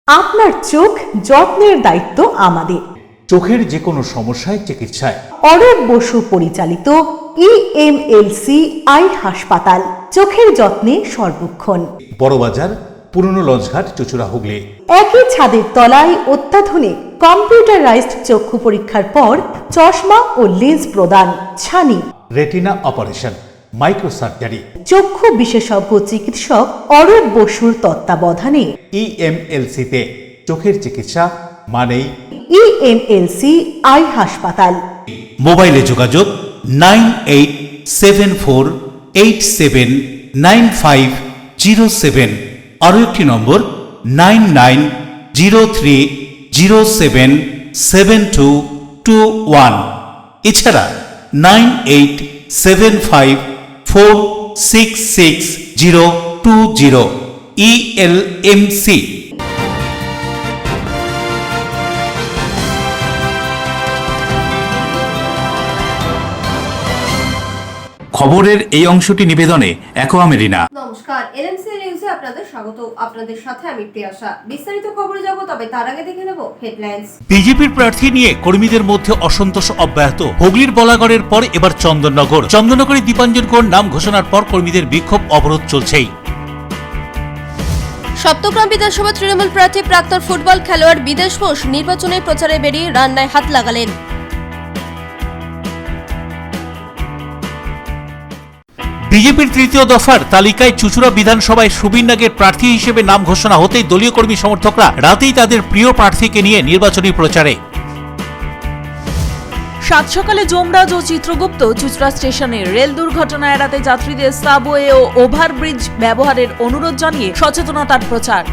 আপনার চোখ যত্নের দায়িত্ব আমাদের। চোখের যে কোনো সমস্যায় চিকিৎসায় অরূপ বসু পরিচালিত ইএমএলসি আই হাসপাতাল, চোখের যত্নে সর্বক্ষণ। বড়বাজার, পুরনো লঞ্চঘাট, চুচুড়া, হুগলি। একই ছাদের তলায় অত্যাধুনিক কম্পিউটারাইজড চক্ষু পরীক্ষার পর চশমা ও লেন্স প্রদান, ছানি, রেটিনা অপারেশন, মাইক্রোসার্জারি। চক্ষু বিশেষজ্ঞ চিকিৎসক অরূপ বসুর তত্ত্বাবধানে ইএমএলসিতে চোখের চিকিৎসা মানেই ইএমএলসি আই হাসপাতাল। মোবাইলে যোগাযোগ 9874879507, আরও একটি নম্বর 9903077221, এছাড়া 9875466020 ইএলএমসি। খবরের এই অংশটি নিবেদনে অ্যাকোয়া মেরিনা। নমস্কার, এলএমসি নিউজে আপনাদের স্বাগত। আপনাদের সাথে আমি প্রিয়াশা। বিস্তারিত খবরে যাব, তবে তার আগে দেখে নেব হেডলাইন্স। বিজেপির প্রার্থী নিয়ে কর্মীদের মধ্যে অসন্তোষ অব্যাহত। হুগলির বলাগড়ের পর এবার চন্দননগরে দীপাঞ্জন কর নাম ঘোষণার পর কর্মীদের বিক্ষোভ অবরোধ চলছেই। সপ্তগ্রাম বিধানসভা তৃণমূল প্রার্থী প্রাক্তন ফুটবল খেলোয়াড় বিদেশ বোস নির্বাচনের প্রচারে বেরিয়ে রান্নায় হাত লাগালেন। বিজেপির তৃতীয় দফার তালিকায় চুচুড়া বিধানসভায় সুবীর নাগের প্রার্থী হিসেবে নাম ঘোষণা হতেই দলীয় কর্মী সমর্থকরা রাতেই তাদের প্রিয় প্রার্থীকে নিয়ে নির্বাচনী প্রচারে। সাত সকালে যমরাজ ও চিত্রগুপ্ত চুচড়া স্টেশনে রেল দুর্ঘটনা এড়াতে যাত্রীদের সাবওয়ে ও ওভারব্রিজ ব্যবহারের অনুরোধ জানিয়ে সচেতনতার প্রচার।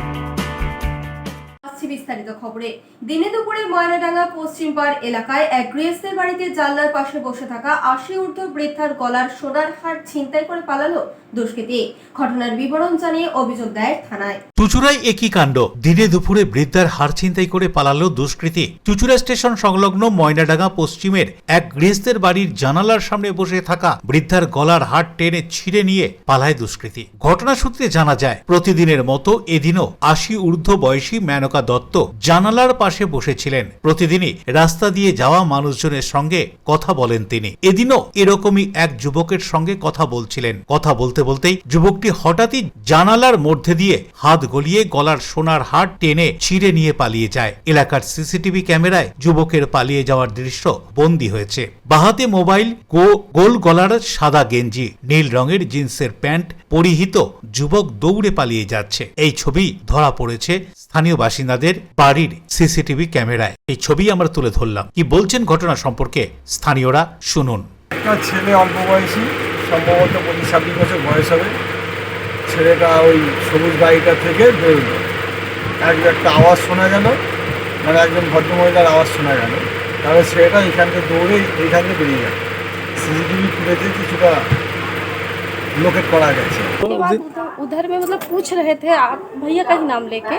বিস্তারিত খবরে, দিনে দুপুরে ময়নাডাঙ্গা পশ্চিম পাড় এলাকায় এক গৃহস্থের বাড়িতে জানলার পাশে বসে থাকা 80 ঊর্ধ্ব বৃদ্ধার গলার সোনার হার ছিনতাই করে পালালো দুষ্কৃতী। ঘটনার বিবরণ জানিয়ে অভিযোগ দেয় থানায়। চুচুড়ায় একই কাণ্ড, দিনে দুপুরে বৃদ্ধার হার ছিনতাই করে পালালো দুষ্কৃতী। চুচুড়া স্টেশন সংলগ্ন ময়নাডাঙ্গা পশ্চিমের এক গৃহস্থের বাড়ির জানালার সামনে বসে থাকা বৃদ্ধার গলার হার টেনে ছিঁড়ে নিয়ে পালায় দুষ্কৃতী। ঘটনা সূত্রে জানা যায়, প্রতিদিনের মতো এদিনও 80 ঊর্ধ্ব বয়সী মেনকা দত্ত জানালার পাশে বসেছিলেন। প্রতিদিনই রাস্তা দিয়ে যাওয়া মানুষজনের সঙ্গে কথা বলেন তিনি। এদিনও এরকমই এক যুবকের সঙ্গে কথা বলছিলেন। কথা বলতে বলতেই যুবকটি হঠাৎই জানালার মধ্যে দিয়ে হাত গলিয়ে গলার সোনার হার টেনে ছিঁড়ে নিয়ে পালিয়ে যায়। এলাকার সিসিটিভি ক্যামেরায় যুবকের পালিয়ে যাওয়ার দৃশ্য বন্দী হয়েছে। বাহাতে মোবাইল, গোল গলার সাদা গেঞ্জি, নীল রঙের জিন্সের প্যান্ট পরিহিত যুবক দৌড়ে পালিয়ে যাচ্ছে। এই ছবি ধরা পড়েছে স্থানীয় বাসিন্দাদের বাড়ির সিসিটিভি ক্যামেরায়। এই ছবি আমরা তুলে ধরলাম। কি বলছেন ঘটনা সম্পর্কে স্থানীয়রা, শুনুন। একটা ছেলে অল্প বয়সী, সম্ভবত 25-26 বছর বয়স হবে। ছেলেটা ওই সবুজ বাড়িটা থেকে বেরোলো, একটা আওয়াজ শোনা গেল, মানে একজন ভদ্রমহিলার আওয়াজ শোনা গেল। তাহলে ছেলেটা এখান থেকে দৌড়ে এইখান থেকে বেরিয়ে গেল। सीसीटीवी फुटेज কিছুটা लोकेट करा गया। उधर में मतलब पूछ रहे थे आप भैया का ही नाम लेके,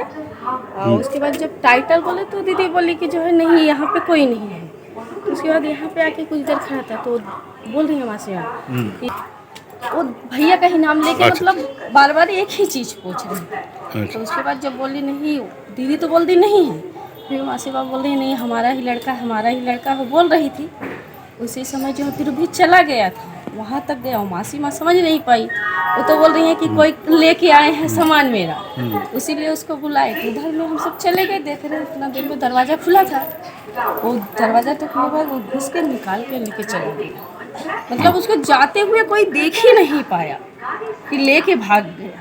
उसके बाद जब टाइटल बोले तो दीदी बोली कि जो है नहीं यहाँ पे कोई नहीं है। उसके बाद यहाँ पे आके कुछ देर खड़ा था तो बोल रही है वहाँ से वो भैया का ही नाम लेके मतलब बार बार एक ही चीज़ पूछ रहे हैं। तो उसके बाद जब बोली नहीं, दीदी तो बोल दी नहीं है, फिर वहाँ से बात बोल रही नहीं हमारा ही लड़का वो बोल रही थी। उसी समय जो फिर भी चला गया था, वहाँ तक गया। मासी माँ समझ नहीं पाई, वो तो बोल रही है कि कोई लेके आए हैं सामान मेरा, उसीलिए उसको बुलाए। उधर में हम सब चले गए, देख रहे इतना देर में दरवाज़ा खुला था। वो दरवाज़ा तो खुले बाद वो घुस के निकाल के लेके चला गया। मतलब उसको जाते हुए कोई देख ही नहीं पाया कि लेके भाग गया,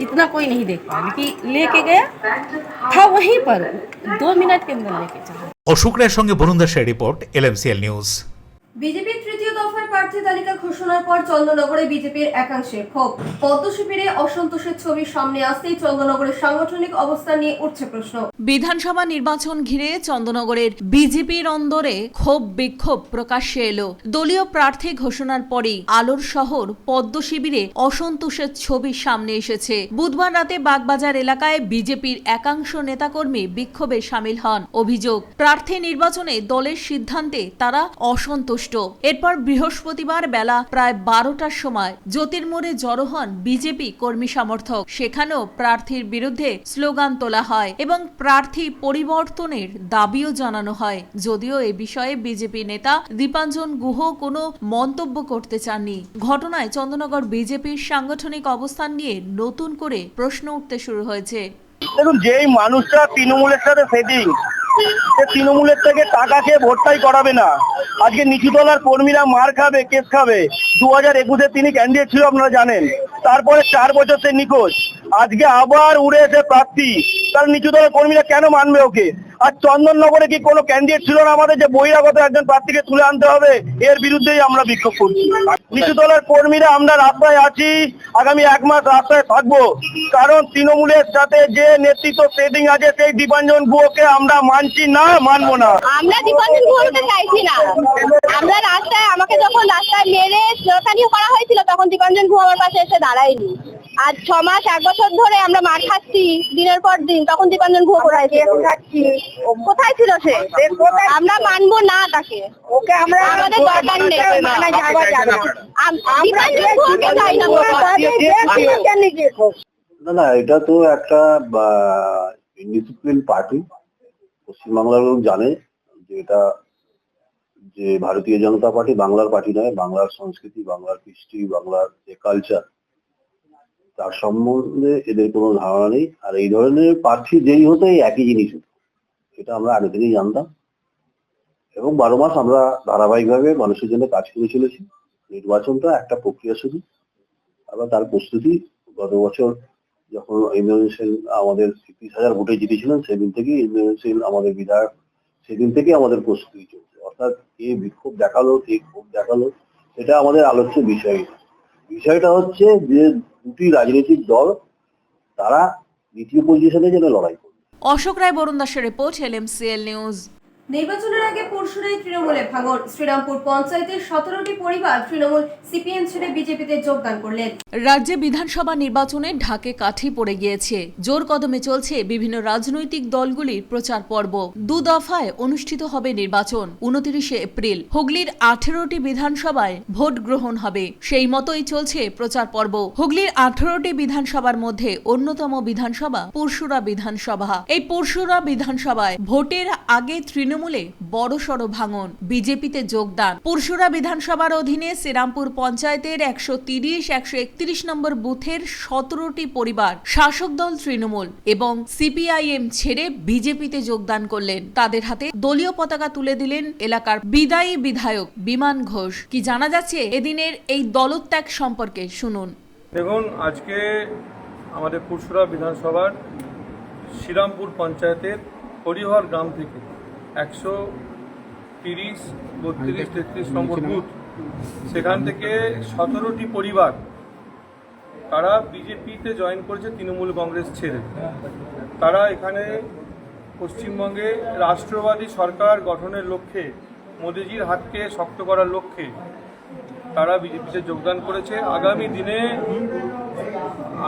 इतना कोई नहीं देख पाया कि लेके गया था वहीं पर 2 मिनट के अंदर लेके चला। অশোক রায়ের সঙ্গে বরুণ দাসের রিপোর্ট, এলএমসিএল নিউজ। বিজেপির তৃতীয় দফার প্রার্থী তালিকা ঘোষণার পর চন্দননগরে বিজেপির একাংশের ক্ষোভ। পদ্ম শিবিরে অসন্তোষের ছবি সামনে আসতেই চন্দননগরের সাংগঠনিক অবস্থান নিয়ে উঠছে প্রশ্ন। বিধানসভা নির্বাচন ঘিরে চন্দননগরের বিজেপির অন্দরে ক্ষোভ বিক্ষোভ প্রকাশ্যে এলো। দলীয় প্রার্থী ঘোষণার পরেই আলোর শহর পদ্ম শিবিরে অসন্তোষের ছবি সামনে এসেছে। বুধবার রাতে বাগবাজার এলাকায় বিজেপির একাংশ নেতাকর্মী বিক্ষোভে সামিল হন। অভিযোগ, প্রার্থী নির্বাচনে দলের সিদ্ধান্তে তারা অসন্তুষ্ট। এরপর বৃহস্পতি বৃহস্পতিবার বেলা প্রায় 12টার সময় জ্যোতির্মোড়ে জড়ো হন বিজেপি কর্মী সমর্থক। সেখানেও প্রার্থীর বিরুদ্ধে স্লোগান তোলা হয় এবং প্রার্থী পরিবর্তনের দাবিও জানানো হয়। যদিও এ বিষয়ে বিজেপি নেতা দীপাঞ্জন গুহ কোনো মন্তব্য করতে চাননি। ঘটনায় চন্দননগর বিজেপির সাংগঠনিক অবস্থান নিয়ে নতুন করে প্রশ্ন উঠতে শুরু হয়েছে। দেখুন, যেই মানুষটা তৃণমূলের সাথে সেটিং, সে তৃণমূলের থেকে টাকা খেয়ে ভোটটাই করাবে না। আজকে নিচুতলার কর্মীরা মার খাবে, কেস খাবে। 2021-এ তিনি ক্যান্ডিডেট ছিল, আপনারা জানেন। তারপরে 4 বছর সে নিখোঁজ। আজকে আবার উড়ে এসে প্রার্থী, তার নিচুতলার কর্মীরা কেন মানবে ওকে? আর চন্দননগরে কি কোনো ক্যান্ডিডেট ছিল না আমাদের যে বহিরাগত একজন প্রার্থীকে তুলে আনতে হবে? এর বিরুদ্ধেই আমরা বিক্ষোভ করছি। নিচুতলার কর্মীরা আমরা রাস্তায় আছি, আগামী 1 মাস রাস্তায় থাকবো। কারণ তৃণমূলের সাথে যে নেতৃত্ব সেটিং আছে, সেই দীপাঞ্জন গুহকে আমরা মানছি না, মানবো না। আমরা দীপাঞ্জন গুহকে চাইছি না। আমরা রাস্তায়, আমাকে যখন রাস্তায় মেরে শ্লীলতাহানি করা হয়েছিল, তখন দীপাঞ্জন গুহ আমার পাশে এসে দাঁড়ায়নি। আজ 6 মাস 1 বছর ধরে আমরা মার খাচ্ছি দিনের পর দিন, তখন দীপাঞ্জন গুহ কোথায় ছিল সে? আমরা মানবো না তাকে, ওকে আমরা আমাদের দরকার নেই। দীপাঞ্জন গুহকে চাই না। না, এটা তো একটা ইনডিসিপ্লিন পার্টি। পশ্চিমবাংলার লোক জানে যে এটা যে ভারতীয় জনতা পার্টি বাংলার পার্টি নয়। বাংলার সংস্কৃতি, বাংলার কৃষ্টি, বাংলার যে কালচার, তার সম্বন্ধে এদের কোনো ধারণা নেই। আর এই ধরনের প্রার্থী যেই হতো এই একই জিনিস হতো, এটা আমরা আগে থেকেই জানতাম। এবং 12 মাস আমরা ধারাবাহিকভাবে মানুষের জন্য কাজ করে চলেছি। নির্বাচনটা একটা প্রক্রিয়া শুধু, আবার তার প্রস্তুতি গত বছর যখন ইমরান সেন আমাদের 30,000 ভোটে জিতেছিলেন, সেদিন থেকেই ইমরান সেন আমাদের বিধায়ক, সেদিন থেকে আমাদের প্রস্তুতি চলছে। অর্থাৎ এই বিক্ষোভ দেখালো, এই ক্ষোভ দেখালো, এটা আমাদের আলোচ্য বিষয়। বিষয়টা হচ্ছে যে দুটি রাজনৈতিক দল তারা দ্বিতীয় পজিশনে যেন লড়াই করে। অশোক রায় বরুণ দাসের রিপোর্ট, LMCL নিউজ। নির্বাচনের আগে পরশুরাই তৃণমূলে ভাঙন। শ্রীরামপুর পঞ্চায়েতের 17টি পরিবার তৃণমূল সিপিএম ছেড়ে বিজেপিতে যোগদান করলেন। রাজ্যে বিধানসভা নির্বাচনে ঢাকে কাঠি পড়ে গিয়েছে। জোর কদমে চলছে বিভিন্ন রাজনৈতিক দলগুলির প্রচার পর্ব। 2 দফায় অনুষ্ঠিত হবে নির্বাচন। 29 এপ্রিল হুগলির 18টি বিধানসভায় ভোট গ্রহণ হবে। সেই মতোই চলছে প্রচার পর্ব। হুগলির 18টি বিধানসভার মধ্যে অন্যতম বিধানসভা পুরসুরা বিধানসভা। এই পুরসুরা বিধানসভায় ভোটের আগে তৃণমূলে বড়সড় ভাঙন, বিজেপিতে যোগদান। পুরসুরা বিধানসভার অধীনে শ্রীরামপুর পঞ্চায়েতের 130-131 নম্বর বুথের 17টি পরিবার শাসক দল তৃণমূল এবং সিপিআইএম ছেড়ে বিজেপিতে যোগদান করলেন। তাদের হাতে দলীয় পতাকা তুলে দিলেন এলাকার বিদায়ী বিধায়ক বিমান ঘোষ। কি জানা যাচ্ছে এদিনের এই দলত্যাগ সম্পর্কে, শুনুন। দেখুন, আজকে আমাদের পুরসুরা বিধানসভার শ্রীরামপুর পঞ্চায়েতের হরিহর গ্রাম থেকে 130, 32, 33 নম্বর বুথ, সেখান থেকে 17টি পরিবার তারা বিজেপিতে জয়েন করেছে তৃণমূল কংগ্রেস ছেড়ে। তারা এখানে পশ্চিমবঙ্গে রাষ্ট্রবাদী সরকার গঠনের লক্ষ্যে, মোদিজির হাতকে শক্ত করার লক্ষ্যে তারা বিজেপিতে যোগদান করেছে।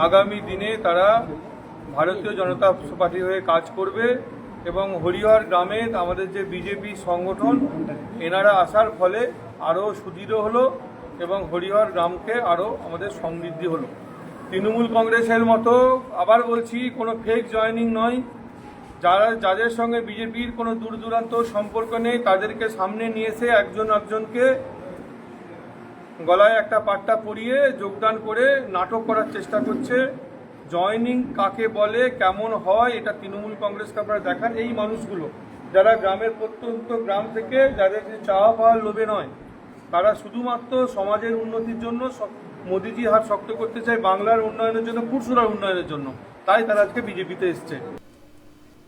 আগামী দিনে তারা ভারতীয় জনতা পার্টি হয়ে কাজ করবে এবং হরিহর গ্রামে আমাদের যে বিজেপি সংগঠন, এনারা আসার ফলে আরও সুদৃঢ় হলো এবং হরিহর গ্রামকে আরও আমাদের সমৃদ্ধি হলো। তৃণমূল কংগ্রেসের মতো, আবার বলছি, কোনো ফেক জয়েনিং নয়। যাদের সঙ্গে বিজেপির কোনো দূর দূরান্ত সম্পর্ক নেই, তাদেরকে সামনে নিয়ে এসে একজনকে গলায় একটা পাট্টা পরিয়ে যোগদান করে নাটক করার চেষ্টা করছে। জয়েনিং কাকে বলে, কেমন হয়, এটা তৃণমূল কংগ্রেসকে আপনারা দেখান। এই মানুষগুলো যারা গ্রামের প্রত্যন্ত গ্রাম থেকে, যাদের চাওয়া পাওয়ার লোভে নয়, তারা শুধুমাত্র সমাজের উন্নতির জন্য মোদিজির হাত শক্ত করতে চায়, বাংলার উন্নয়নের জন্য, পুরসুরার উন্নয়নের জন্য, তাই তারা আজকে বিজেপিতে এসছে।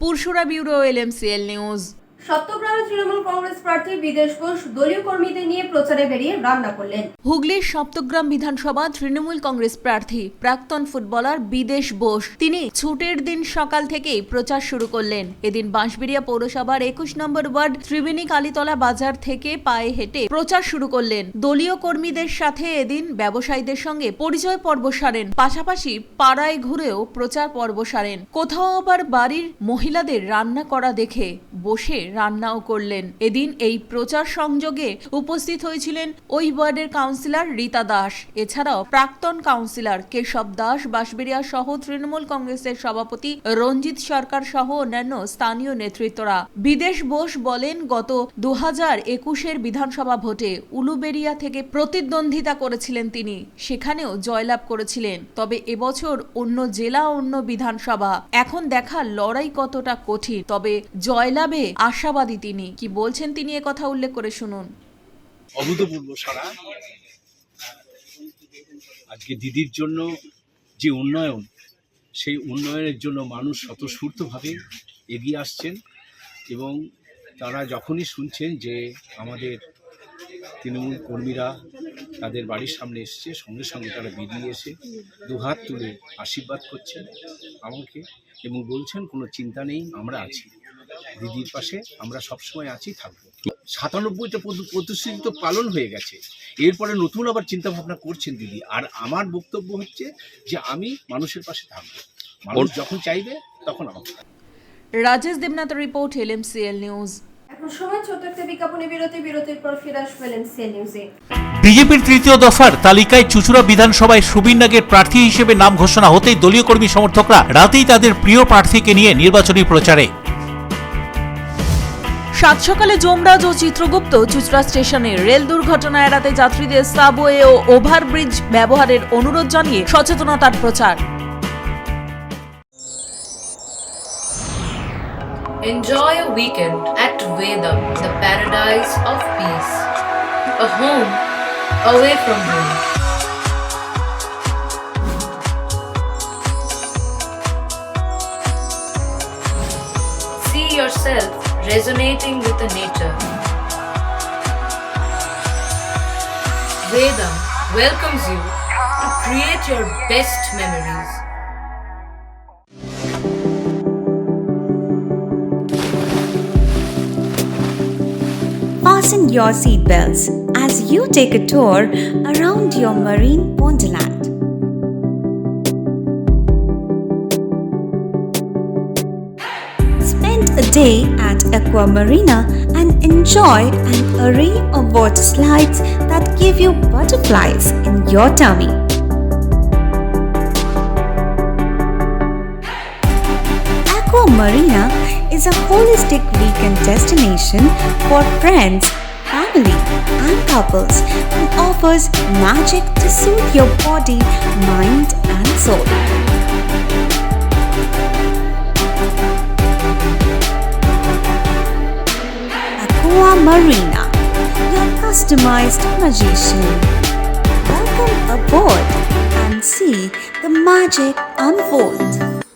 Pursurah bureau, LMCL news. সত্যগ্রামে তৃণমূল কংগ্রেস প্রার্থী বিদেশ ঘোষ দলীয় কর্মীদের নিয়ে প্রচারে বেরিয়ে রান্না করলেন। হুগলির সপ্তগ্রাম বিধানসভা তৃণমূল কংগ্রেস প্রার্থী প্রাক্তন ফুটবলার বিদেশ বোস তিনি ছুটির দিন সকাল থেকেই প্রচার শুরু করলেন। এদিন বাঁশবেড়িয়া পৌরসভার 21 নম্বর ওয়ার্ড ত্রিবেণী কালীতলা বাজার থেকে পায়ে হেঁটে প্রচার শুরু করলেন। দলীয় কর্মীদের সাথে এদিন ব্যবসায়ীদের সঙ্গে পরিচয় পর্ব সারেন, পাশাপাশি পাড়ায় ঘুরেও প্রচার পর্ব সারেন। কোথাও আবার বাড়ির মহিলাদের রান্না করা দেখে বসে রান্নাও করলেন। এদিন এই প্রচার সংযোগে উপস্থিত হয়েছিলেন ওই ওয়ার্ডের কাউন্সিলর রীতা দাস, এছাড়াও প্রাক্তন কাউন্সিলর কেশব দাস, বাঁশবেড়িয়া সহ তৃণমূল কংগ্রেসের সভাপতি রঞ্জিত সরকার সহ অন্যান্য স্থানীয় নেতৃত্বরা। বিদেশ বোস বলেন, গত 2021-এর বিধানসভা ভোটে উলুবেড়িয়া থেকে প্রতিদ্বন্দ্বিতা করেছিলেন তিনি, সেখানেও জয়লাভ করেছিলেন। তবে এবছর অন্য জেলা, অন্য বিধানসভা, এখন দেখা লড়াই কতটা কঠিন, তবে জয়লাভে আশাবাদী তিনি। কি বলছেন তিনি কথা উল্লেখ করে শুনুন। অভূতপূর্ব সারা। আজকে দিদির জন্য যে উন্নয়ন, সেই উন্নয়নের জন্য মানুষ স্বতঃস্ফূর্তভাবে এগিয়ে আসছেন এবং তারা যখনই শুনছেন যে আমাদের তৃণমূল কর্মীরা তাদের বাড়ির সামনে এসছে, সঙ্গে সঙ্গে তারা বেরিয়ে এসে দুহাত তুলে আশীর্বাদ করছেন আমাকে এবং বলছেন কোনো চিন্তা নেই, আমরা আছি, দিদির পাশে আমরা সবসময় আছি, থাকবো। 97টা প্রতিশ্রুতি তো পালন হয়ে গেছে, এরপরে নতুন আবার চিন্তা ভাবনা করছেন দিদি। আর আমার বক্তব্য হচ্ছে যে আমি মানুষের পাশে থাকবো, মানুষ যখন চাইবে তখন আমাকে। Rajesh Debnath report, LMCL news. এখন সময় ছোট্ট একটা বিজ্ঞাপনী বিরতির পর ফিরে আসবো LMCL নিউজে। বিজেপির তৃতীয় দফার তালিকায় চুঁচুড়া বিধানসভায় সুবীর নাগের প্রার্থী হিসেবে নাম ঘোষণা হতেই দলীয় কর্মী সমর্থকরা রাতেই তাদের প্রিয় প্রার্থীকে নিয়ে নির্বাচনী প্রচারে। সাত সকালে যমরাজ ও চিত্রগুপ্ত চুঁচুড়া স্টেশনে রেল দুর্ঘটনা এড়াতে যাত্রীদের সাবওয়ে ও ওভারব্রিজ ব্যবহারের অনুরোধ জানিয়ে সচেতনতার প্রচার। Enjoy a weekend at Vedam, the paradise of peace. A home away from home. See yourself resonating with the nature. Vedam welcomes you to create your best memories. Fasten your seatbelts as you take a tour around your marine wonderland. Spend a day at Aqua Marina and enjoy an array of water slides that give you butterflies in your tummy. Aqua Marina is a holistic weekend destination for friends, family, and couples and offers magic to soothe your body, mind, and soul. Aqua Marina, your customized magician. Welcome aboard and see the magic unfold.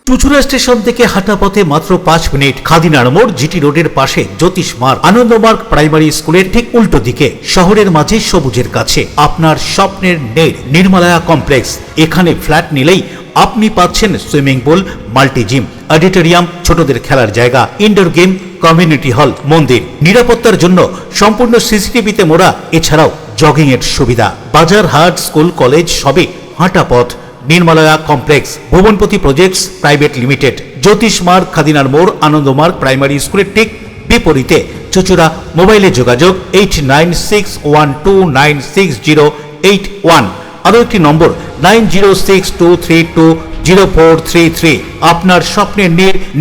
চুঁচুড়া station থেকে হাঁটা পথে মাত্র 5 minute, খাদিনার মোড়, GT রোডের পাশে জ্যোতিষ মার্গ, Ananda Marga primary স্কুলের ঠিক উল্টো দিকে, শহরের মাঝে সবুজের কাছে আপনার স্বপ্নের নেড় নির্মলায়া কমপ্লেক্স। এখানে ফ্ল্যাট নিলেই আপনি পাচ্ছেন swimming pool, multi gym, auditorium, ছোটদের খেলার জায়গা, ইনডোর গেম, কমিউনিটি হল, মন্দির, নিরাপত্তার জন্য সম্পূর্ণ সিসিটিভিতে মোড়া, এছাড়াও জগিং এর সুবিধা, বাজার, হাট, স্কুল, কলেজ সবই হাঁটা পথ। নির্মলায়া কমপ্লেক্স, ভুবনপতি প্রজেক্টস প্রাইভেট লিমিটেড, জ্যোতিষ মার্গ, খাদিনার মোড়, আনন্দমার্গ প্রাইমারি স্কুলের ঠিক বিপরীতে, চুঁচুড়া। মোবাইলে যোগাযোগ 8961296081, আরও একটি নম্বর 9062320433। আপনার স্বপ্নের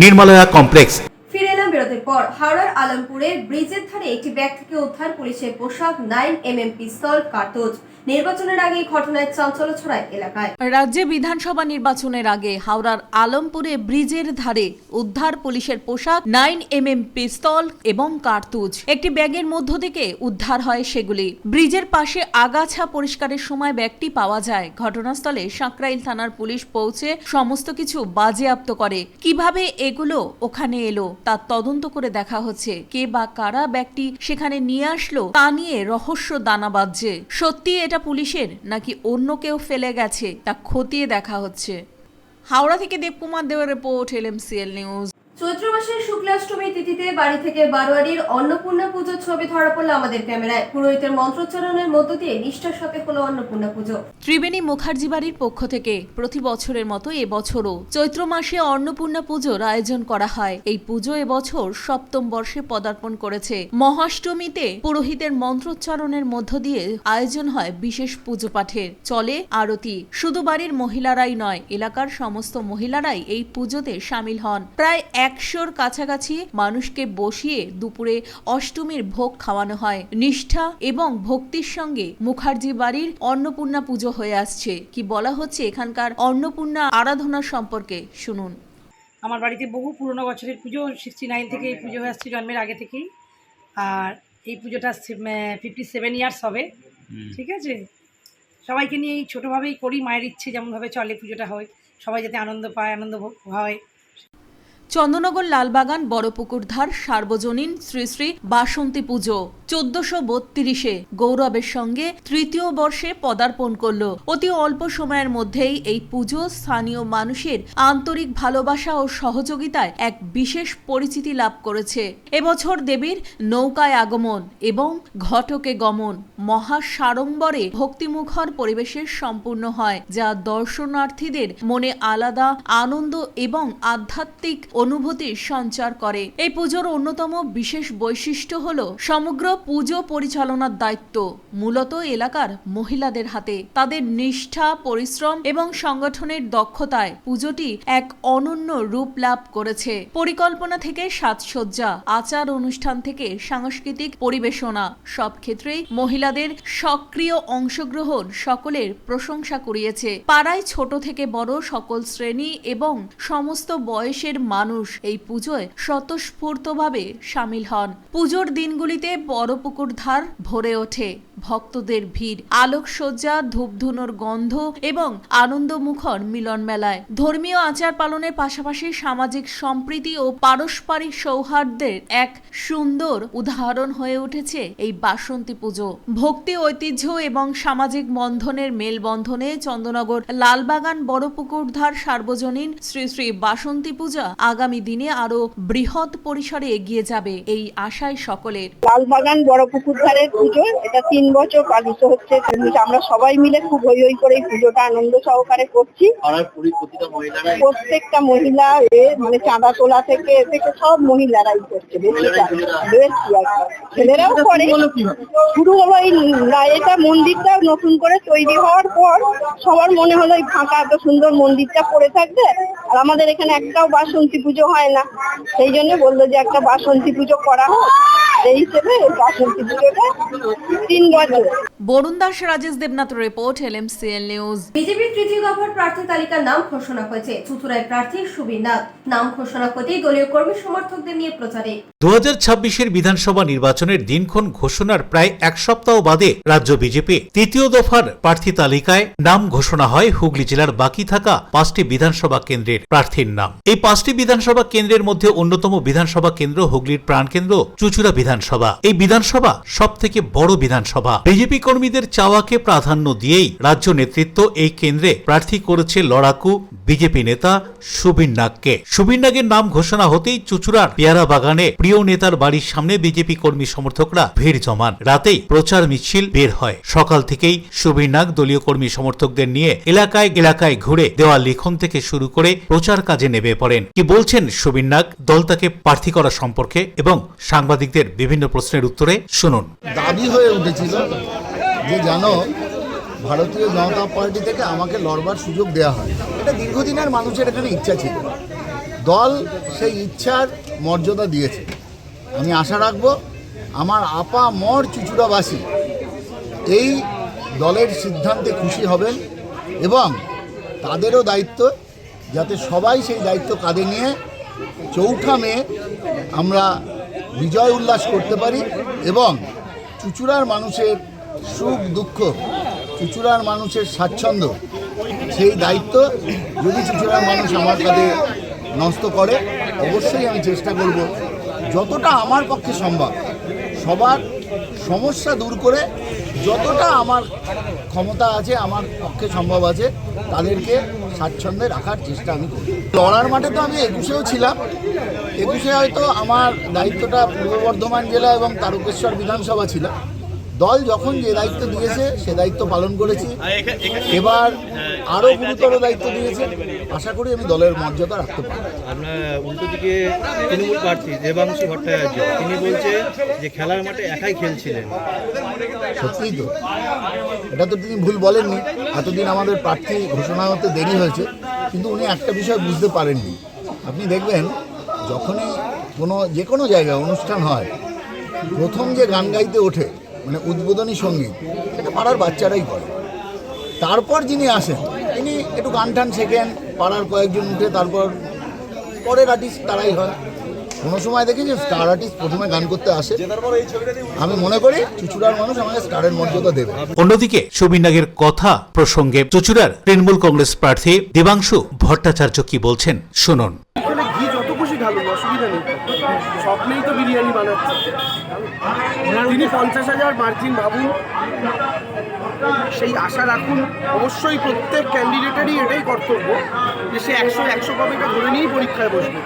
নির্মলায়া কমপ্লেক্স। ফিরে এলাম বিরতির পর। হাওড়ার আলমপুরের ব্রিজের ধারে একটি ব্যাগ থেকে উদ্ধার পুলিশের পোশাক, 9mm পিস্তল, কার্তুজ। নির্বাচনের আগে ঘটনায় চাঞ্চল্য ছড়ায় এলাকায়। রাজ্যে বিধানসভা নির্বাচনের আগে হাওড়ার আলমপুরে ব্রিজের ধারে উদ্ধার পুলিশের পোশাক, 9mm পিস্তল এবং কার্তুজ। একটি ব্যাগের মধ্য থেকে উদ্ধার হয় সেগুলি। ব্রিজের পাশে আগাছা পরিষ্কারের সময় ব্যাগটি পাওয়া যায়। ঘটনাস্থলে সাঁকরাইল থানার পুলিশ পৌঁছে সমস্ত কিছু বাজেয়াপ্ত করে। কিভাবে এগুলো ওখানে এলো তার তদন্ত করে দেখা হচ্ছে। কে বা কারা ব্যাগটি সেখানে নিয়ে আসলো তা নিয়ে রহস্য দানা বাঁধছে। সত্যি এটা পুলিশের নাকি অন্য কেউ ফেলে গেছে তা খতিয়ে দেখা হচ্ছে। হাওড়া থেকে দেবকুমার দেওয়ার রিপোর্ট, LMCL নিউজ। চৈত্র মাসের শুক্লাষ্টমী তিথিতে বাড়ি থেকে বারোয়ারির অন্নপূর্ণা পুজোর ছবি ধরা পড়ল আমাদের ক্যামেরায়। পুরোহিতের মন্ত্রোচ্চারণের মধ্য দিয়ে নিষ্ঠার সাথে হলো অন্নপূর্ণা পুজো। ত্রিবেণী মুখার্জি বাড়ির পক্ষ থেকে প্রতি বছরের মতো এবছরও চৈত্র মাসে অন্নপূর্ণা পুজোর আয়োজন করা হয়। এই পুজো এবছর সপ্তম বর্ষে পদার্পণ করেছে। মহাষ্টমীতে পুরোহিতের মন্ত্রোচ্চারণের মধ্য দিয়ে আয়োজন হয় বিশেষ পুজো পাঠের, চলে আরতি। শুধু বাড়ির মহিলারাই নয়, এলাকার সমস্ত মহিলারাই এই পুজোতে সামিল হন। প্রায় 100-র কাছাকাছি মানুষকে বসিয়ে দুপুরে অষ্টমীর ভোগ খাওয়ানো হয়। নিষ্ঠা এবং ভক্তির সঙ্গে মুখার্জি বাড়ির অন্নপূর্ণা পুজো হয়ে আসছে। কি বলা হচ্ছে এখানকার অন্নপূর্ণা আরাধনা সম্পর্কে শুনুন। আমার বাড়িতে বহু পুরনো বছরের পুজো, 69 থেকে এই পুজো হয়ে আসছে, জন্মের আগে থেকেই। আর এই পুজোটা 57 ইয়ার্স হবে। ঠিক আছে, সবাইকে নিয়ে এই ছোটোভাবেই করি। মায়ের ইচ্ছে যেমনভাবে চলে পুজোটা হয়, সবাই যাতে আনন্দ পায়, আনন্দ হয়। চন্দননগর লালবাগান বড়পুকুরধার সার্বজনীন শ্রী শ্রী বাসন্তী পুজো 1432-এ গৌরবের সঙ্গে তৃতীয় বর্ষে পদার্পণ করল। অতি অল্প সময়ের মধ্যেই এই পুজো স্থানীয় মানুষের আন্তরিক ভালোবাসা ও সহযোগিতায় এক বিশেষ পরিচিতি লাভ করেছে। এবছর দেবীর নৌকায় আগমন এবং ঘটকে গমন মহা সাড়ম্বরে ভক্তিমুখর পরিবেশে সম্পূর্ণ হয়, যা দর্শনার্থীদের মনে আলাদা আনন্দ এবং আধ্যাত্মিক অনুভূতির সঞ্চার করে। এই পুজোর অন্যতম বিশেষ বৈশিষ্ট্য হল সমগ্র পুজো পরিচালনার দায়িত্ব মূলত এলাকার মহিলাদের হাতে। তাদের নিষ্ঠা, পরিশ্রম এবং সংগঠনের দক্ষতায় পুজোটি এক অনন্য রূপ লাভ করেছে। পরিকল্পনা থেকে সাজসজ্জা, আচার অনুষ্ঠান থেকে সাংস্কৃতিক পরিবেশনা, সব ক্ষেত্রেই মহিলাদের সক্রিয় অংশগ্রহণ সকলের প্রশংসা কুড়িয়েছে। পাড়ায় ছোট থেকে বড় সকল শ্রেণী এবং সমস্ত বয়সের মানুষ এই পুজোয় স্বতঃস্ফূর্তভাবে সামিল হন। পুজোর দিনগুলিতে বড়পুকুর ধার ভরে ওঠে ভক্তদের ভিড়, আলোকসজ্জা, ধূপধুনোর গন্ধ এবং আনন্দমুখর মিলন মেলায়। ধর্মীয় আচার পালনের পাশাপাশি সামাজিক সম্প্রীতি ও পারস্পরিক সৌহার্দ্যের এক সুন্দর উদাহরণ হয়ে উঠেছে এই বাসন্তী পুজো। ভক্তি, ঐতিহ্য এবং সামাজিক বন্ধনের মেলবন্ধনে চন্দননগর লালবাগান বড়পুকুরধার সার্বজনীন শ্রী শ্রী বাসন্তী পূজা আগামী দিনে আরো বৃহৎ পরিসরে এগিয়ে যাবে এই আশায় সকলের। লালবাগান বড়পুকুরধারের পুজো এটা 3 বছর পালিত হচ্ছে। আমরা সবাই মিলে খুব হই হই করে এই পুজোটা আনন্দ সহকারে করছি। প্রত্যেকটা মহিলা মানে চাঁদা তোলা থেকে সব মহিলারাই করছে, ছেলেরাও করে। শুরু হলো এটা মন্দিরটা নতুন করে তৈরি হওয়ার পর সবার মনে হলো এই ফাঁকা এত সুন্দর মন্দিরটা পড়ে থাকবে, আর আমাদের এখানে একটাও বাসন্তী পুজো হয় না, সেই জন্য বললো যে একটা বাসন্তী পুজো করা হোক। এই হিসেবে বাসন্তী পুজোটা 3 বছর। Barun Das, Rajesh Debnath report, LMCL news. বিজেপির তৃতীয় দফার প্রার্থী তালিকার নাম ঘোষণা হয়েছে। চুঁচুড়ায় প্রার্থী সুবীর নাথ। নাম ঘোষণা হতেই দলীয় কর্মী সমর্থকদের নিয়ে প্রচারে। 2026-এর বিধানসভা নির্বাচনের দিনক্ষণ ঘোষণার প্রায় এক সপ্তাহ বাদে রাজ্য বিজেপি তৃতীয় দফার প্রার্থী তালিকায় নাম ঘোষণা হয় হুগলি জেলার বাকি থাকা 5টি বিধানসভা কেন্দ্রের প্রার্থীর নাম। এই 5টি বিধানসভা কেন্দ্রের মধ্যে অন্যতম বিধানসভা কেন্দ্র হুগলির প্রাণকেন্দ্র চুঁচুড়া বিধানসভা। এই বিধানসভা সব থেকে বড় বিধানসভা। বিজেপি কর্মীদের চাওয়াকে প্রাধান্য দিয়েই রাজ্য নেতৃত্ব এই কেন্দ্রে প্রার্থী করেছে লড়াকু বিজেপি নেতা সুবীর নাগকে। সুবীর নাগের নাম ঘোষণা হতেই চুঁচুড়ার পেয়ারা বাগানে প্রিয় নেতার বাড়ির সামনে বিজেপি কর্মী সমর্থকরা ভিড় জমান। রাতেই প্রচার মিছিল বের হয়। সকাল থেকেই সুবীর নাগ দলীয় কর্মী সমর্থকদের নিয়ে এলাকায় এলাকায় ঘুরে দেওয়া লিখন থেকে শুরু করে প্রচার কাজে নেমে পড়েন। কি বলছেন সুবীর নাগ দল তাকে প্রার্থী করা সম্পর্কে এবং সাংবাদিকদের বিভিন্ন প্রশ্নের উত্তরে শুনুন। দাবি হয়ে উঠেছিল যে জানো ভারতীয় জনতা পার্টি থেকে আমাকে লড়বার সুযোগ দেওয়া হয়। এটা দীর্ঘদিনের মানুষের এখানে ইচ্ছা ছিল, দল সেই ইচ্ছার মর্যাদা দিয়েছে। আমি আশা রাখবো আমার আপা মর চুঁচুড়াবাসী এই দলের সিদ্ধান্তে খুশি হবেন এবং তাদেরও দায়িত্ব যাতে সবাই সেই দায়িত্ব কাঁধে নিয়ে 4 মে আমরা বিজয় উল্লাস করতে পারি এবং চুঁচুড়ার মানুষের সুখ দুঃখ, চুঁচুড়ার মানুষের স্বাচ্ছন্দ্য, সেই দায়িত্ব যদি চুঁচুড়ার মানুষ আমার কাঁধে ন্যস্ত করে অবশ্যই আমি চেষ্টা করব যতটা আমার পক্ষে সম্ভব সবার সমস্যা দূর করে যতটা আমার ক্ষমতা আছে, আমার পক্ষে সম্ভব আছে, তাদেরকে স্বাচ্ছন্দ্যে রাখার চেষ্টা আমি করি। লড়ার মাঠে তো আমি 21-এও ছিলাম। 21-এ হয়তো আমার দায়িত্বটা পূর্ব বর্ধমান জেলা এবং তারকেশ্বর বিধানসভা ছিল। দল যখন যে দায়িত্ব দিয়েছে সে দায়িত্ব পালন করেছি। এবার আরও গুরুতর দায়িত্ব দিয়েছে, আশা করি আমি দলের মর্যাদা রাখতে পারব। আপনার উল্টো দিকে তৃণমূল প্রার্থী দেবাংশু ভট্টাচার্য তিনি বলছে যে খেলার মাঠে একাই খেলছিলেন। সত্যিই তো, এটা তো তিনি ভুল বলেননি। এতদিন আমাদের প্রার্থী ঘোষণা হতে দেরি হয়েছে, কিন্তু উনি একটা বিষয় বুঝতে পারেননি। আপনি দেখবেন যখনই যে কোনো জায়গায় অনুষ্ঠান হয়, প্রথম যে গান গাইতে ওঠে মানে উদ্বোধনী সঙ্গীত, এটা পাড়ার বাচ্চারাই করে। তারপর যিনি আসেন তিনি একটু গান টান শেখেন, পাড়ার কয়েকজন উঠে তারপর পরের আর্টিস্ট তারাই হয়। কোনো সময় দেখি যে স্টার আর্টিস্ট প্রথমে গান করতে আসে। আমি মনে করি চুঁচুড়ার মানুষ আমাকে স্টারের মর্যাদা দেবে। অন্যদিকে সুবিন-নাগের কথা প্রসঙ্গে চুঁচুড়ার তৃণমূল কংগ্রেস প্রার্থী দেবাংশু ভট্টাচার্য কি বলছেন শুনুন। ঘি যত খুশি ঢালুন, অসুবিধা নেই, স্বপ্নেই তো বিরিয়ানি বানাচ্ছে। তিনি 50,000 মার্জিন ভাবুন, সেই আশা রাখুন। অবশ্যই প্রত্যেক ক্যান্ডিডেটেরই এটাই কর্তব্য যে সে 100 পাবে, এটা ধরে নিয়েই পরীক্ষায় বসবে।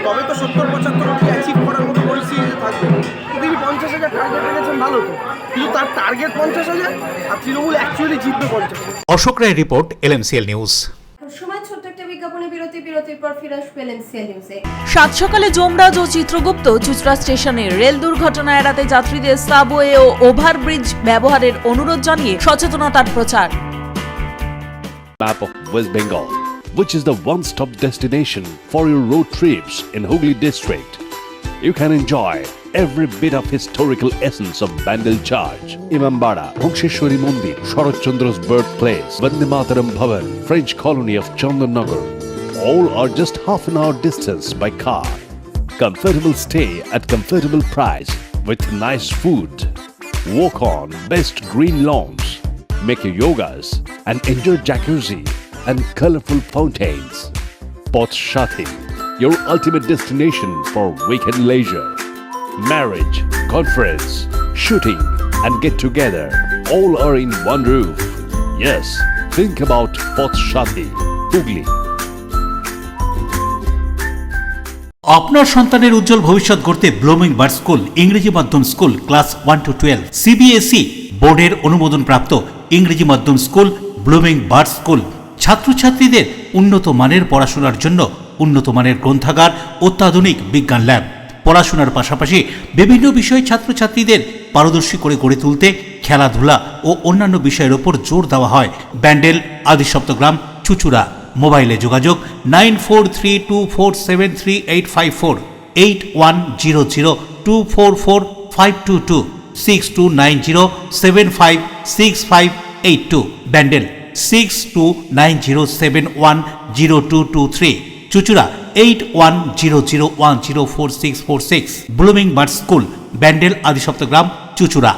তবে তো 70-75 অ্যাচিভ করার মতো পরিস্থিতি থাকবে। তিনি 50,000 টার্গেট রেখেছেন, ভালো তো, কিন্তু তার টার্গেট 50,000 আর তৃণমূল অ্যাকচুয়ালি জিতবে 50,000। অশোক রায় রিপোর্ট, LMCL নিউজ। সময় ছোট্ট একটা বিজ্ঞাপনে বিরতির পর ফিরে আসবে LMCL নিউজে। সাত সকালে যমরাজ ও চিত্রগুপ্ত চুঁচুড়া স্টেশনে রেল দুর্ঘটনা এড়াতে যাত্রীদের সাবওয়ে ও ওভারব্রিজ ব্যবহারের অনুরোধ জানিয়ে সচেতনতার প্রচার। Map of West Bengal, which is the one-stop destination for your road trips in Hooghly district. You can enjoy every bit of historical essence of Bandel Charge, Imambara, Bhongsheshwari Mandir, Sharat Chandra's birthplace, Vande Mataram Bhavan, French colony of Chandannagar. All are just half an hour distance by car. Comfortable stay at comfortable price with nice food. Walk on best green lawns, make your yogas and enjoy jacuzzi and colorful fountains. Poth Shati, your ultimate destination for weekend leisure. Marriage, conference, shooting and get together all are in one roof. Yes, think about Poth Shati, Hooghly. আপনার সন্তানের উজ্জ্বল ভবিষ্যৎ গড়তে blooming bird school ইংরেজি মাধ্যম school class 1 to 12 CBSE বোর্ডের অনুমোদন প্রাপ্ত ইংরেজি মাধ্যম স্কুল ব্লুমিং বার্ড স্কুল। ছাত্রছাত্রীদের উন্নত মানের পড়াশোনার জন্য উন্নত মানের গ্রন্থাগার, অত্যাধুনিক বিজ্ঞান ল্যাব। পড়াশোনার পাশাপাশি বিভিন্ন বিষয়ে ছাত্রছাত্রীদের পারদর্শী করে গড়ে তুলতে খেলাধুলা ও অন্যান্য বিষয়ের ওপর জোর দেওয়া হয়। ব্যান্ডেল, আদি সপ্তগ্রাম, চুঁচুড়া। মোবাইলে যোগাযোগ 9432473854, 8100244522, 6290756582, ব্যান্ডেল 6290710223, চুঁচুড়া 8100104646, ব্লুমিং বার্ড স্কুল, ব্যান্ডেল, আদি সপ্তগ্রাম, চুঁচুড়া।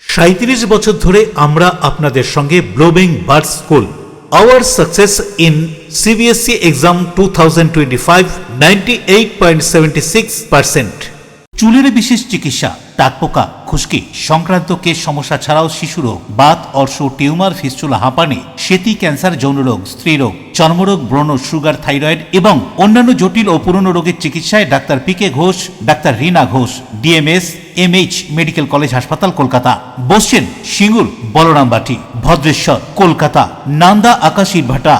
37 বছর ধরে আমরা আপনাদের সঙ্গে blooming bird school. Our success in CBSE exam 2025 98.76%. চুলের বিশেষ চিকিৎসা, টাকপোকা, খুশকি সংক্রান্ত কেশ সমস্যা ছাড়াও শিশু রোগ, বাত, অর্শ, টিউমার, ফিস্টুলা, হাঁপানি, সেতি, ক্যান্সার, যৌনরোগ, স্ত্রীরোগ, চর্মরোগ, ব্রণ, সুগার, থাইরয়েড এবং অন্যান্য জটিল ও পুরনো রোগের চিকিৎসায় doctor PK Ghosh, doctor Rina Ghosh, DMS MH medical college হাসপাতাল, কলকাতা। বসছেন সিঙ্গুর, বলরামবাটি, ভদ্রেশ্বর, কলকাতা, নান্দা, আকাশী ভাটা,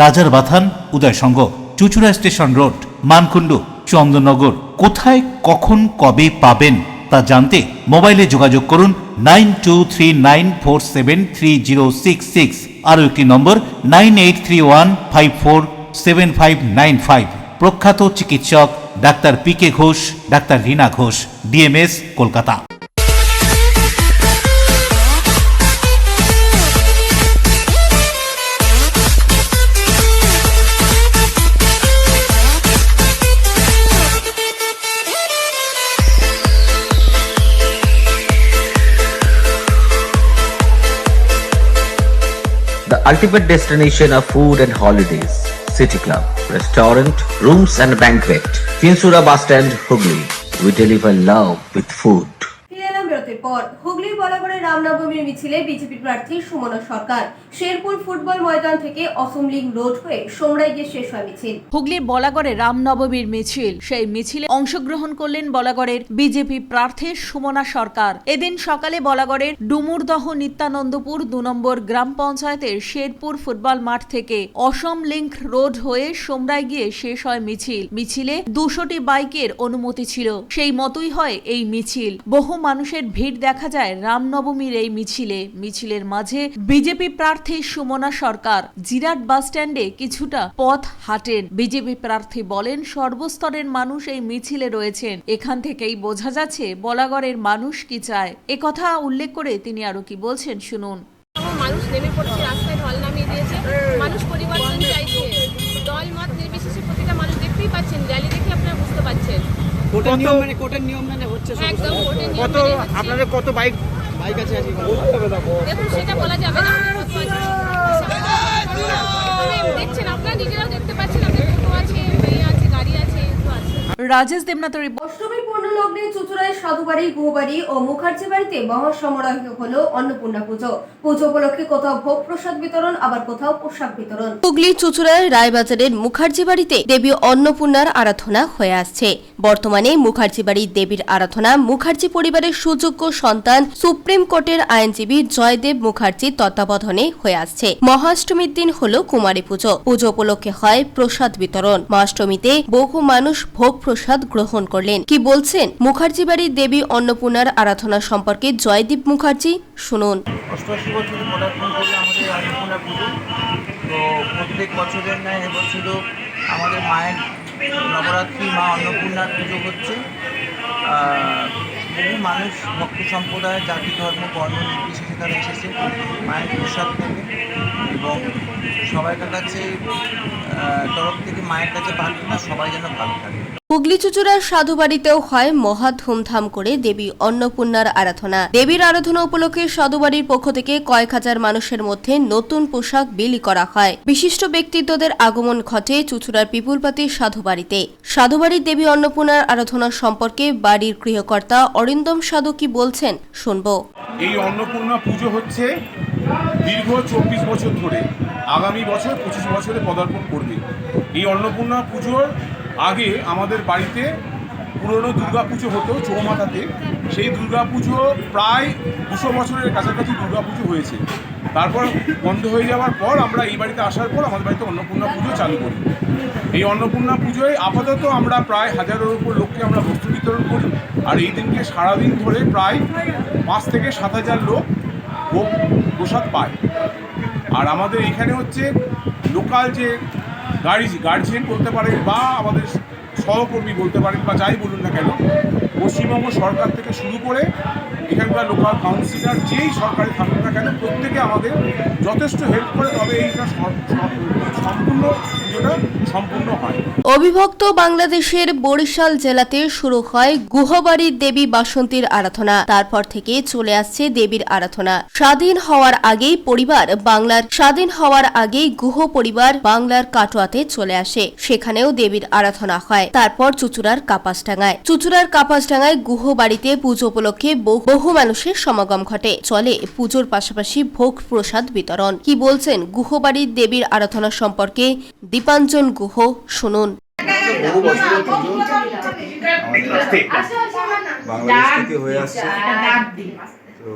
রাজার বাথান, উদয়সঙ্গ, চুঁচুড়া স্টেশন রোড, মানকুণ্ডু, চন্দননগর। কোথায়, কখন, কবে পাবেন তা জানতে মোবাইলে যোগাযোগ করুন 9239473066, আরও একটি নম্বর 9831547595। প্রখ্যাত চিকিৎসক doctor PK Ghosh, doctor Rina Ghosh, DMS, Kolkata. The ultimate destination of food and holidays. City Club, restaurant, rooms and banquet. Chinsura Bus Stand, Hooghly. We deliver love with food. ফিরে এলাম বিরতির পর হুগলির বলাগড়ে রামনবমীর মিছিলে বিজেপি প্রার্থী সুমনা সরকার শেরপুর ফুটবল ময়দান থেকে অসম লিঙ্ক রোড হয়ে সোমরায় গিয়ে শেষ হয় মিছিল। হুগলির বলাগড়ে রামনবমীর মিছিল, সেই মিছিলে অংশগ্রহণ করলেন বলাগড়ের বিজেপি প্রার্থী সুমনা সরকার। এদিন সকালে বলাগড়ের ডুমুরদহ নিত্যানন্দপুর 2 নম্বর গ্রাম পঞ্চায়েতের শেরপুর ফুটবল মাঠ থেকে অসম লিঙ্ক রোড হয়ে সোমরায় গিয়ে শেষ হয় মিছিল। মিছিলে 200টি বাইকের অনুমতি ছিল, সেই মতোই হয় এই মিছিল। বহু মানুষের ভিড় দেখা যায় রামনবমীর এই মিছিলে। মিছিলের মাঝে বিজেপি প্রার্থী সুমনা সরকার জিরাট বাস স্ট্যান্ডে কিছুটা পথ হাঁটেন। বিজেপি প্রার্থী বলেন, সর্বস্তরের মানুষ এই মিছিলে রয়েছেন। এখান থেকেই বোঝা যাচ্ছে বলাগড়ের মানুষ কি চায়। একথা উল্লেখ করে তিনি আরো কি বলছেন শুনুন। মানুষ নেমে পড়ছে, রাস্তায় ঢল নামিয়ে দিয়েছে। মানুষ পরিবর্তন চাইছে, দল মত নির্বিশেষে প্রতিটা মানুষ দেখতেই পাচ্ছেন, র্যালি দেখে আপনারা বুঝতে পারছেন। কোর্টের নিয়ম মেনে হচ্ছে। একদম কোর্টের নিয়ম কত আপনাদের কত বাইক আছে আজকে? দেখুন সেটা বলা যাবে না, দেখছেন আপনারা নিজেরাও দেখতে পাচ্ছেন, আপনাদের টোটো আছে, মেয়ে আছে, গাড়ি আছে, রাজেশ দেবনাথের অষ্টমী পূর্ণলগ্নে চুঁচুড়ায় সাধুবাড়ি, গুহবাড়ি ও মুখার্জি বাড়িতে মহাসমারোহ হলো অন্নপূর্ণা পুজো। পুজো উপলক্ষে কোথাও ভোগ প্রসাদ বিতরণ, আবার কোথাও পোশাক বিতরণ। হুগলি চুঁচুড়ার রায়বাজারের মুখার্জি বাড়িতে দেবী অন্নপূর্ণার আরাধনা হয়ে আসছে। বর্তমানে মুখার্জি বাড়ির দেবীর আরাধনা মুখার্জি পরিবারের সুযোগ্য সন্তান সুপ্রিম কোর্টের আইনজীবী জয়দেব মুখার্জির তত্ত্বাবধানে হয়ে আসছে। মহাষ্টমীর দিন হলো কুমারী পুজো। পুজো উপলক্ষে হয় প্রসাদ বিতরণ। মহাষ্টমীতে বহু মানুষ ভোগ প্রসাদ গ্রহণ করলেন। কি বলছেন মুখার্জি বাড়ির দেবী অন্নপূর্ণার আরাধনা সম্পর্কে জয়দীপ মুখার্জি, শুনুন। 88 বছরে পদার্পণ করলে আমাদের অন্নপূর্ণা পুজো। তো প্রত্যেক বছরের ন্যায় এবছরও আমাদের মায়ের নবরাত্রি মা অন্নপূর্ণার পুজো হচ্ছে। বহু মানুষ ভক্ত সম্প্রদায়, জাতি, ধর্ম, বর্ণ নির্বিশেষে তারা এসেছে মায়ের প্রসাদ নেবে এবং সবাইকার কাছে তরফ থেকে মায়ের কাছে প্রার্থনা সবাই যেন ভালো থাকে। হুগলি চুঁচুড়ার সাধুবাড়িতেও হয় মহা ধুমধাম করে দেবী অন্নপূর্ণার আরাধনা। দেবীর আরাধনা উপলক্ষে সাধুবাড়ির পক্ষ থেকে কয়েক হাজার মানুষের মধ্যে নতুন পোশাক বিলি করা হয়। বিশিষ্ট ব্যক্তিত্বদের আগমন ঘটে চুঁচুড়ার পিপুলপাতি সাধুবাড়িতে। সাধুবাড়ির দেবী অন্নপূর্ণার আরাধনা সম্পর্কে বাড়ির গৃহকর্তা অরিন্দম সাধু কি বলছেন শুনবো। এই অন্নপূর্ণা পুজো হচ্ছে দীর্ঘ 24 বছর ধরে, আগামী বছর 25 বছরে পদার্পণ করবে। এই অন্নপূর্ণা পুজোর আগে আমাদের বাড়িতে পুরনো দুর্গাপুজো হতো চৌমাথাতে। সেই দুর্গাপুজো প্রায় 200 বছরের কাছাকাছি দুর্গাপুজো হয়েছে। তারপর বন্ধ হয়ে যাওয়ার পর আমরা এই বাড়িতে আসার পর আমাদের বাড়িতে অন্নপূর্ণা পুজো চালু করি। এই অন্নপূর্ণা পুজোয় আপাতত আমরা প্রায় 1000-এর উপর লোককে আমরা বস্ত্র বিতরণ করি। আর এই দিনকে সারাদিন ধরে প্রায় 5 থেকে 7,000 লোক ভোগ প্রসাদ পায়। আর আমাদের এখানে হচ্ছে লোকাল যে গার্জিয়ান বলতে পারেন বা আমাদের সহকর্মী বলতে পারেন বা যাই বলুন না কেন, পশ্চিমবঙ্গ সরকার থেকে শুরু করে এখানকার লোকাল কাউন্সিলর যেই সরকারে থাকুক না কেন, প্রত্যেকে আমাদের যথেষ্ট হেল্প করে, তবে এইটা সম্পূর্ণ হয়। অবিভক্ত বাংলাদেশের বরিশাল জেলাতে শুরু হয় গুহবাড়ির দেবী বাসন্তীর আরাধনা। তারপর থেকে চলে আসছে দেবীর আরাধনা। স্বাধীন হওয়ার আগেই গুহ পরিবার বাংলার কাটোয়াতে চলে আসে। সেখানেও দেবীর আরাধনা হয়। তারপর চুঁচুড়ার কাপাসডাঙ্গায় গুহবাড়িতে পুজো উপলক্ষে বহু মানুষের সমাগম ঘটে। চলে পুজোর পাশাপাশি ভোগ প্রসাদ বিতরণ। কি বলছেন গুহবাড়ির দেবীর আরাধনা সম্পর্কে দীপাঞ্জন গুহ, শুনুন। বহু বছরের পুজো বাংলাদেশ থেকে হয়ে আসছে। তো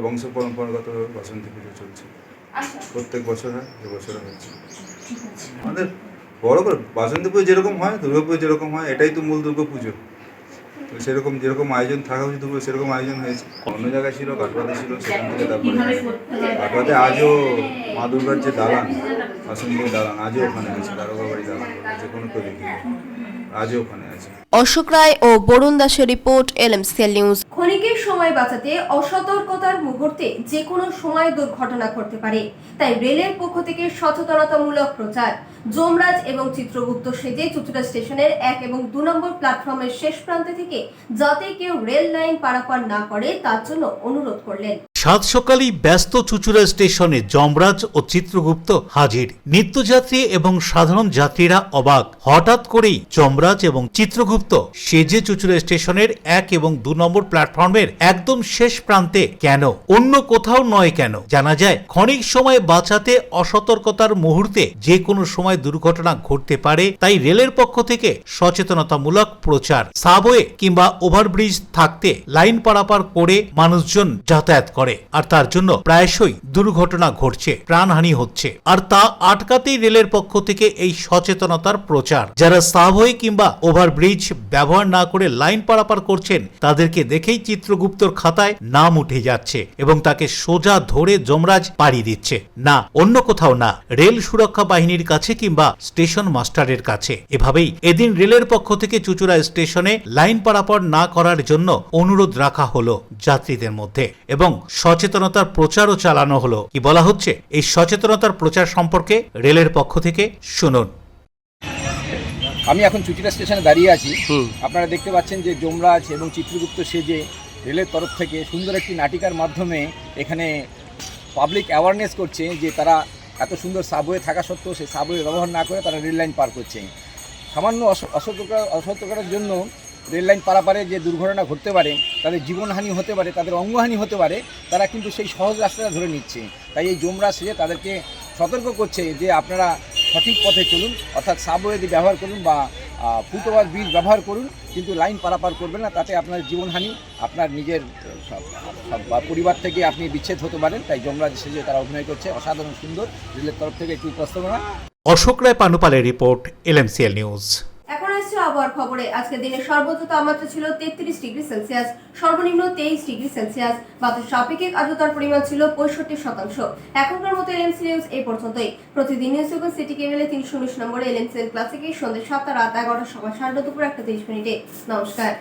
বংশ পরম্পরাগত বাসন্তী পুজো চলছে, প্রত্যেক বছর হয়, এবছরও হচ্ছে। আমাদের বড় করে বাসন্তী পুজো যেরকম হয়, দুর্গা পুজো যেরকম হয়, এটাই তো মূল দুর্গা পুজো। তো সেরকম যেরকম আয়োজন থাকা উচিত দুর্গা, সেরকম আয়োজন হয়েছে। অন্য জায়গায় ছিল, কাটোয়াতে ছিল, সেখান থেকে তারপরে কাটোয়াতে আজও মা দুর্গার যে দালান, বাসন্তীর দালান, আজও ওখানে আছে। দারোগা বাড়ি দালান, যে কোনো কেউ দেখি আজও ওখানে আছে। অশোক রায় ও বরুণ দাসের রিপোর্ট, LMCL নিউজ। ক্ষণিকের সময় বাঁচাতে অসতর্কতার মুহূর্তে যে কোনো সময় দুর্ঘটনা ঘটতে পারে, তাই রেলের পক্ষ থেকে সচেতনতামূলক প্রচার। যমরাজ এবং চিত্রগুপ্ত সেজে চুঁচুড়া স্টেশনের 1 এবং 2 নম্বর প্ল্যাটফর্মের শেষ প্রান্তে থেকে যাতে কেউ রেল লাইন পারাপার না করে তার জন্য অনুরোধ করলেন। সাত সকালেই ব্যস্ত চুঁচুড়া স্টেশনে যমরাজ ও চিত্রগুপ্ত হাজির। নিত্যযাত্রী এবং সাধারণ যাত্রীরা অবাক, হঠাৎ করেই যমরাজ এবং চিত্রগুপ্ত সেজে চুঁচুড়া স্টেশনের 1 এবং 2 নম্বর প্ল্যাটফর্মের একদম শেষ প্রান্তে কেন, অন্য কোথাও নয় কেন? জানা যায় ক্ষণিক সময় বাঁচাতে অসতর্কতার মুহূর্তে যে কোনো সময় দুর্ঘটনা ঘটতে পারে, তাই রেলের পক্ষ থেকে সচেতনতামূলক প্রচার। সাবওয়ে কিংবা ওভারব্রিজ থাকতে লাইন পারাপার করে মানুষজন যাতায়াত করে, আর তার জন্য প্রায়শই দুর্ঘটনা ঘটছে, প্রাণহানি হচ্ছে। আর তা আটকাতেই রেলের পক্ষ থেকে এই সচেতনতার প্রচার। যারা সাবওয়ে কিংবা ওভারব্রিজ ব্যবহার না করে লাইন পারাপার করছেন, তাদেরকে দেখেই চিত্রগুপ্তর খাতায় নাম উঠে যাচ্ছে এবং তাকে সোজা ধরে যমরাজ পাড়ি দিচ্ছে। না, অন্য কোথাও না, রেল সুরক্ষা বাহিনীর কাছে কিংবা স্টেশন মাস্টারের কাছে। এভাবেই এদিন রেলের পক্ষ থেকে চুঁচুড়া স্টেশনে লাইন পারাপার না করার জন্য অনুরোধ রাখা হলো যাত্রীদের মধ্যে এবং সচেতনতার প্রচারও চালানো হলো। কি বলা হচ্ছে এই সচেতনতার প্রচার সম্পর্কে রেলের পক্ষ থেকে শুনুন। আমি এখন চুঁচুড়া স্টেশনে দাঁড়িয়ে আছি। আপনারা দেখতে পাচ্ছেন যে যমরাজ এবং চিত্রগুপ্ত সেজে রেলের তরফ থেকে সুন্দর একটি নাটিকার মাধ্যমে এখানে পাবলিক অ্যাওয়ারনেস করছে যে তারা এত সুন্দর সাবওয়ে থাকা সত্ত্বেও সেই সাবওয়ে ব্যবহার না করে তারা রেল লাইন পার করছে। সামান্য অসতর্কতার জন্য রেল লাইন পারাপারে যে দুর্ঘটনা ঘটতে পারে, তাদের জীবনহানি হতে পারে, তাদের অঙ্গহানি হতে পারে, তারা কিন্তু সেই সহজ রাস্তাটা ধরে নিচ্ছে। তাই এই যমরাজ সেজে তাদেরকে সতর্ক করছে যে আপনারা সঠিক পথে চলুন, অর্থাৎ সাবওয়ে ব্যবহার করুন বা ফুটওভার ব্রিজ ব্যবহার করুন, কিন্তু লাইন পারাপার করবেন না, তাতে আপনার জীবনহানি, আপনার নিজের পরিবার থেকে আপনি বিচ্ছেদ হতে পারেন। তাই যমরাজ সেজে তারা অভিনয় করছে, অসাধারণ সুন্দর। রেলের তরফ থেকে একটি প্রস্তাবনা। অশোক রায় পানুপালের রিপোর্ট, LMCL নিউজ। এখন আসছে আবহাওয়ার খবরে। আজকে দিনের সর্বোচ্চ তাপমাত্রা ছিল 33 ডিগ্রি সেলসিয়াস, সর্বনিম্ন 23 ডিগ্রি সেলসিয়াস। বাতাসের আপেক্ষিক আর্দ্রতার পরিমাণ ছিল 65%। এখনকার মতো LMC নিউজ এই পর্যন্তই। প্রতিদিন নিউজ যখন সিটি কেবলে 319 নম্বরে LMCL ক্লাসিকে সন্ধ্যে 7টা, রাত 11টা, সকাল 9:30, দুপুর 1:30 মিনিটে। নমস্কার।